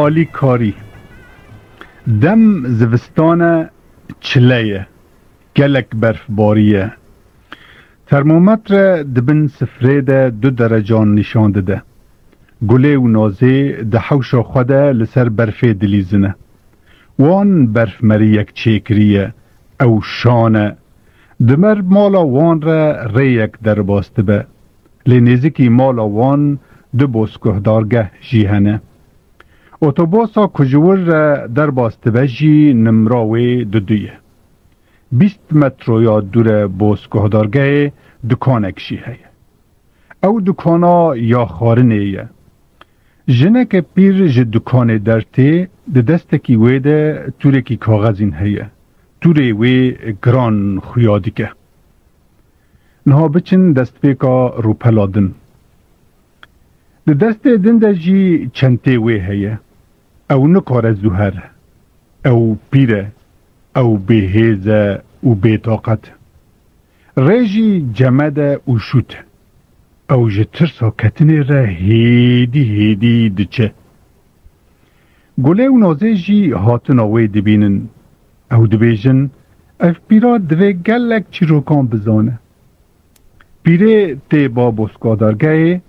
آلی کاری دم زوستان چلیه گلک برف باریه ترمومتر دبن سفره ده 2 درجان نشان ده گله و نازه ده حوش خوده لسر برفه دلیزنه وان برف مری یک چیکریه او شانه دمر مالا وان را ریک در باسته به لنزیکی مالا وان 2 بوسکهدارگه جیهنه اتوبوسا کجور را در باسته به جی نمراوی دویه 20 متر یا دور بوسکهدارگه دکانک جیهه او دکانا یا خارنه یه جنک پیر ج دکان درته ده دستکی ویده تورکی کاغذین هیه توری وی گران خویادی که نها بچن دست پیکا رو پلادن ده دست دنده جی چنته وی هیه او نکار زوهر او پیره او بهیزه و بیتاقت ریجی جمده و شوته او جترسا کتنی را هیدی دچه گله و نازه جی هاتن آوی دبینن او دبیجن اف پیرا دوی گلک چی روکان بزانه پیره تی با بسکادارگه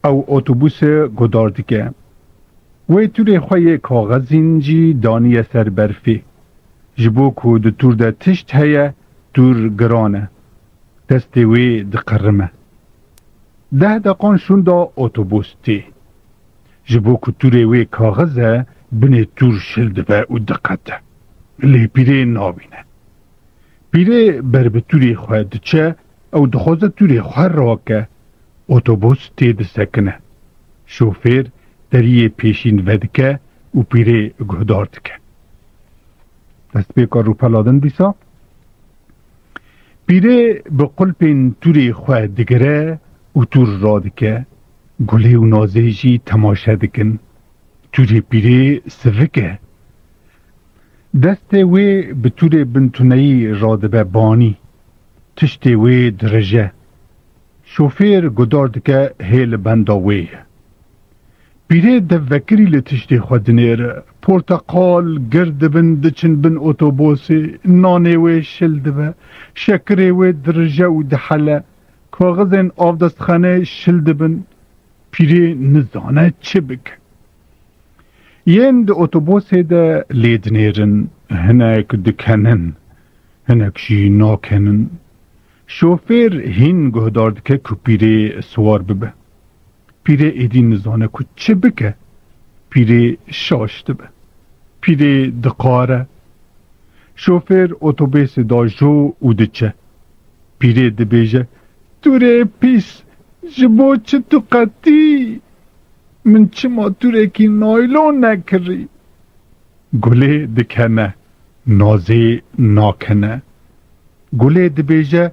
او اتوبوس گداردگه وی توری خواه کاغذین جی دانی سر برفی جبو که دو تور ده تشت هیا تور گرانه دستی وی دقرمه 10 دقیقه شوندا اتوبوس تی جبو که توری وی کاغذه بنی تور شلده به او دقته لی پیره نابینه پیره بر به توری خواه دچه او دخوزه توری خواه را که اتوبوس تی دسکنه شوفیر دریه پیشین ودکه و پیره گهدارد که دست بیکار رو پلادن بیسا پیره به قلپین توری خواه دگره و تور را دکه گله و نازه جی تماشه دکن توری پیره سفکه دست وی به توری بنتونهی را دبه بانی تشت وی درجه شوفیر گدار دکه هیل بندا وی پیره دوکری لتشتی خودنیر پرتقال گرد بن دچن بن اتوبوسی نانه وی شلده به شکره وی درجه و دحله کاغذین آف دستخانه شلده بن پیره نزانه چه بک ین ده اتوبوسی ده لیدنیرن هنک دکنن هنک جی ناکنن شوفیر هین گهدارد که پیره سوار ببه پیره ایدی نزانه که چه بکه پیره شاشته به پیره دقاره شوفیر اتوبوس دا جو او دچه پیره دبیجه توره پیس جبو چه تو قطی من چه ما توره کی نایلون نکری گله دکنه نازی ناکنه گله دبیجه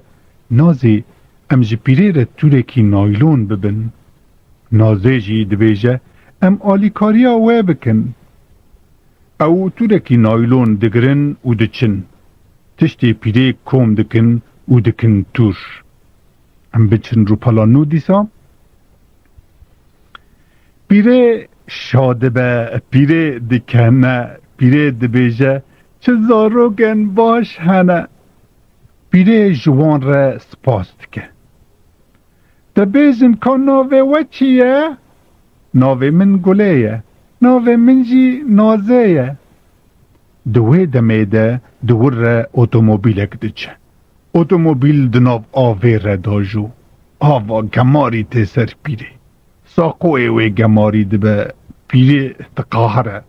نازی ام جی پیره را توره کی نایلون ببن نازی جی دبیجه ام آلیکاریا وی بکن او توره کی نایلون دگرن او دچن تشتی پیره کوم دکن او دکن تور ام بچن رو پلانو دیسا پیره شاده به پیره دکنه پیره دبیجه چه زاروگن باش هنه پیره جوان را سپاست که دبیجن که ناوه وچیه ناوه من گلیه ناوه من جی نازیه دوی دمیده دور را اتوموبیلک دچه اتوموبیل دناو آوه را داجو آوا گماری تی سر پیره ساقوی وی گماری دبه پیره تقاهره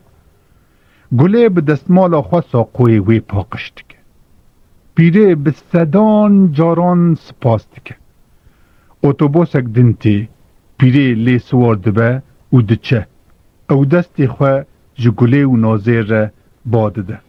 گله به دستمالا خواه ساقوی وی پاقشت که پیره به صدان جاران سپاست که اتوبوسک دنتی پیره لی سوار دبه او دچه او دستی خواه جگله و نازیر را باده ده